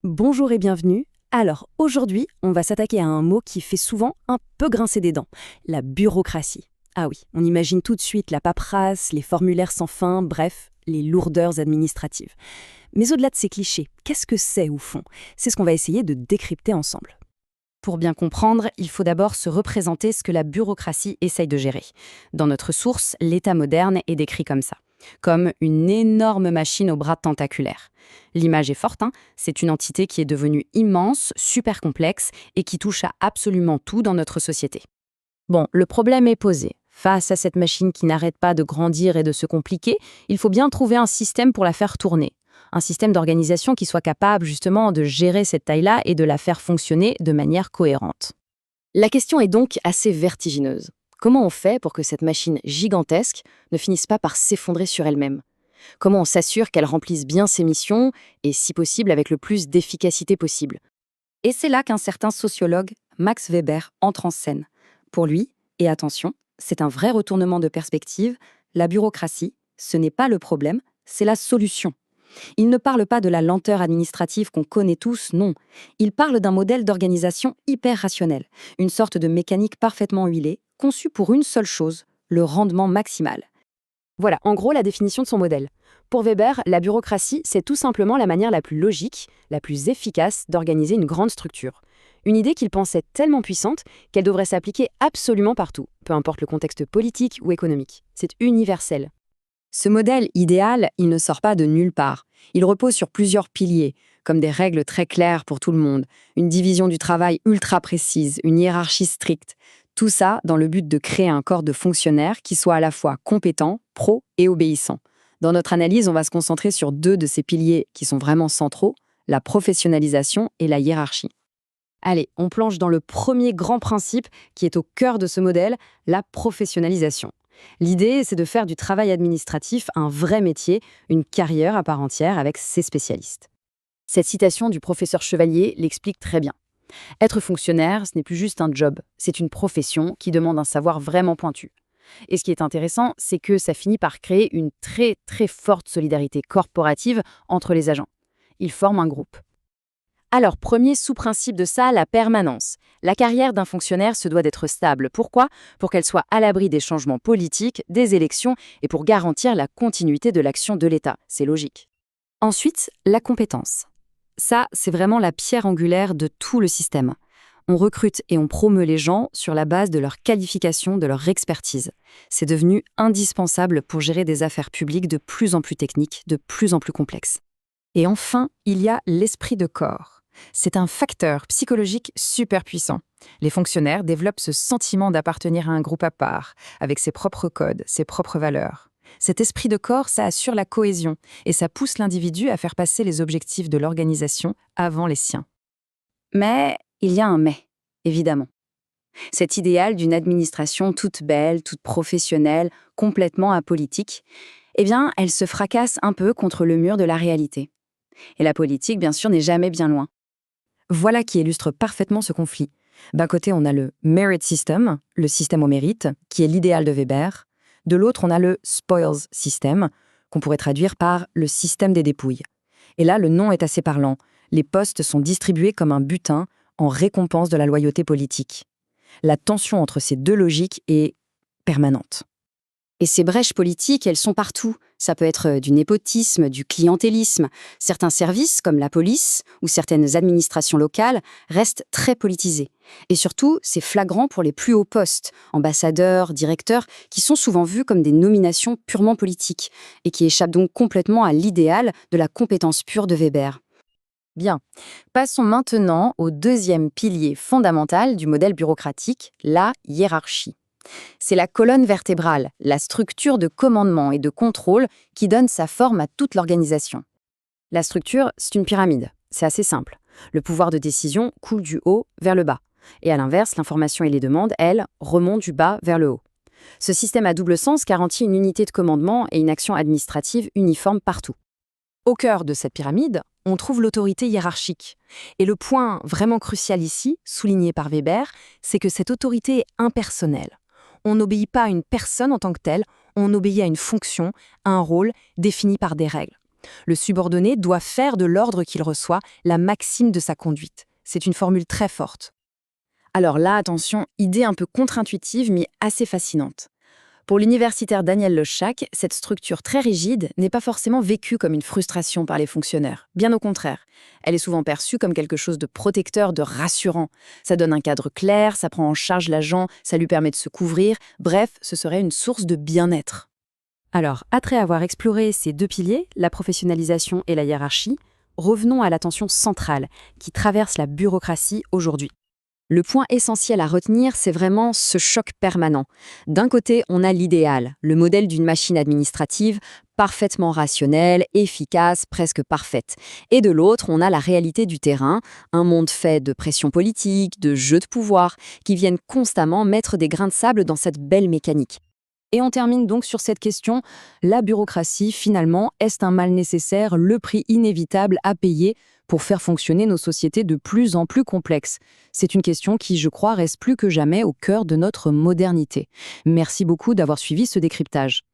Bonjour et bienvenue. Alors, aujourd'hui, on va s'attaquer à un mot qui fait souvent un peu grincer des dents, la bureaucratie. Ah oui, on imagine tout de suite la paperasse, les formulaires sans fin, bref, les lourdeurs administratives. Mais au-delà de ces clichés, qu'est-ce que c'est au fond? C'est ce qu'on va essayer de décrypter ensemble. Pour bien comprendre, il faut d'abord se représenter ce que la bureaucratie essaye de gérer. Dans notre source, l'État moderne est décrit comme ça, comme une énorme machine aux bras tentaculaires. L'image est forte, hein. C'est une entité qui est devenue immense, super complexe et qui touche à absolument tout dans notre société. Bon, le problème est posé. Face à cette machine qui n'arrête pas de grandir et de se compliquer, il faut bien trouver un système pour la faire tourner. Un système d'organisation qui soit capable justement de gérer cette taille-là et de la faire fonctionner de manière cohérente. La question est donc assez vertigineuse. Comment on fait pour que cette machine gigantesque ne finisse pas par s'effondrer sur elle-même? Comment on s'assure qu'elle remplisse bien ses missions et, si possible, avec le plus d'efficacité possible? Et c'est là qu'un certain sociologue, Max Weber, entre en scène. Pour lui, et attention, c'est un vrai retournement de perspective, la bureaucratie, ce n'est pas le problème, c'est la solution. Il ne parle pas de la lenteur administrative qu'on connaît tous, non. Il parle d'un modèle d'organisation hyper rationnel, une sorte de mécanique parfaitement huilée, conçue pour une seule chose, le rendement maximal. Voilà, en gros, la définition de son modèle. Pour Weber, la bureaucratie, c'est tout simplement la manière la plus logique, la plus efficace d'organiser une grande structure. Une idée qu'il pensait tellement puissante qu'elle devrait s'appliquer absolument partout, peu importe le contexte politique ou économique. C'est universel. Ce modèle idéal, il ne sort pas de nulle part. Il repose sur plusieurs piliers, comme des règles très claires pour tout le monde, une division du travail ultra précise, une hiérarchie stricte. Tout ça dans le but de créer un corps de fonctionnaires qui soit à la fois compétent, pro et obéissant. Dans notre analyse, on va se concentrer sur deux de ces piliers qui sont vraiment centraux, la professionnalisation et la hiérarchie. Allez, on plonge dans le premier grand principe qui est au cœur de ce modèle, la professionnalisation. L'idée, c'est de faire du travail administratif un vrai métier, une carrière à part entière avec ses spécialistes. Cette citation du professeur Chevalier l'explique très bien. Être fonctionnaire, ce n'est plus juste un job, c'est une profession qui demande un savoir vraiment pointu. Et ce qui est intéressant, c'est que ça finit par créer une très très forte solidarité corporative entre les agents. Ils forment un groupe. Alors, premier sous-principe de ça, la permanence. La carrière d'un fonctionnaire se doit d'être stable. Pourquoi? Pour qu'elle soit à l'abri des changements politiques, des élections et pour garantir la continuité de l'action de l'État. C'est logique. Ensuite, la compétence. Ça, c'est vraiment la pierre angulaire de tout le système. On recrute et on promeut les gens sur la base de leur qualification, de leur expertise. C'est devenu indispensable pour gérer des affaires publiques de plus en plus techniques, de plus en plus complexes. Et enfin, il y a l'esprit de corps. C'est un facteur psychologique super puissant. Les fonctionnaires développent ce sentiment d'appartenir à un groupe à part, avec ses propres codes, ses propres valeurs. Cet esprit de corps, ça assure la cohésion et ça pousse l'individu à faire passer les objectifs de l'organisation avant les siens. Mais il y a un mais, évidemment. Cet idéal d'une administration toute belle, toute professionnelle, complètement apolitique, eh bien, elle se fracasse un peu contre le mur de la réalité. Et la politique, bien sûr, n'est jamais bien loin. Voilà qui illustre parfaitement ce conflit. D'un côté, on a le merit system, le système au mérite, qui est l'idéal de Weber. De l'autre, on a le spoils system, qu'on pourrait traduire par le système des dépouilles. Et là, le nom est assez parlant. Les postes sont distribués comme un butin en récompense de la loyauté politique. La tension entre ces deux logiques est permanente. Et ces brèches politiques, elles sont partout. Ça peut être du népotisme, du clientélisme. Certains services, comme la police ou certaines administrations locales, restent très politisés. Et surtout, c'est flagrant pour les plus hauts postes, ambassadeurs, directeurs, qui sont souvent vus comme des nominations purement politiques et qui échappent donc complètement à l'idéal de la compétence pure de Weber. Bien, passons maintenant au deuxième pilier fondamental du modèle bureaucratique, la hiérarchie. C'est la colonne vertébrale, la structure de commandement et de contrôle qui donne sa forme à toute l'organisation. La structure, c'est une pyramide. C'est assez simple. Le pouvoir de décision coule du haut vers le bas. Et à l'inverse, l'information et les demandes, elles, remontent du bas vers le haut. Ce système à double sens garantit une unité de commandement et une action administrative uniforme partout. Au cœur de cette pyramide, on trouve l'autorité hiérarchique. Et le point vraiment crucial ici, souligné par Weber, c'est que cette autorité est impersonnelle. On n'obéit pas à une personne en tant que telle, on obéit à une fonction, à un rôle défini par des règles. Le subordonné doit faire de l'ordre qu'il reçoit la maxime de sa conduite. C'est une formule très forte. Alors là, attention, idée un peu contre-intuitive mais assez fascinante. Pour l'universitaire Daniel Lechac, cette structure très rigide n'est pas forcément vécue comme une frustration par les fonctionnaires. Bien au contraire. Elle est souvent perçue comme quelque chose de protecteur, de rassurant. Ça donne un cadre clair, ça prend en charge l'agent, ça lui permet de se couvrir. Bref, ce serait une source de bien-être. Alors, après avoir exploré ces deux piliers, la professionnalisation et la hiérarchie, revenons à la tension centrale qui traverse la bureaucratie aujourd'hui. Le point essentiel à retenir, c'est vraiment ce choc permanent. D'un côté, on a l'idéal, le modèle d'une machine administrative parfaitement rationnelle, efficace, presque parfaite. Et de l'autre, on a la réalité du terrain, un monde fait de pression politique, de jeux de pouvoir, qui viennent constamment mettre des grains de sable dans cette belle mécanique. Et on termine donc sur cette question, la bureaucratie, finalement, est-ce un mal nécessaire, le prix inévitable à payer pour faire fonctionner nos sociétés de plus en plus complexes? C'est une question qui, je crois, reste plus que jamais au cœur de notre modernité. Merci beaucoup d'avoir suivi ce décryptage.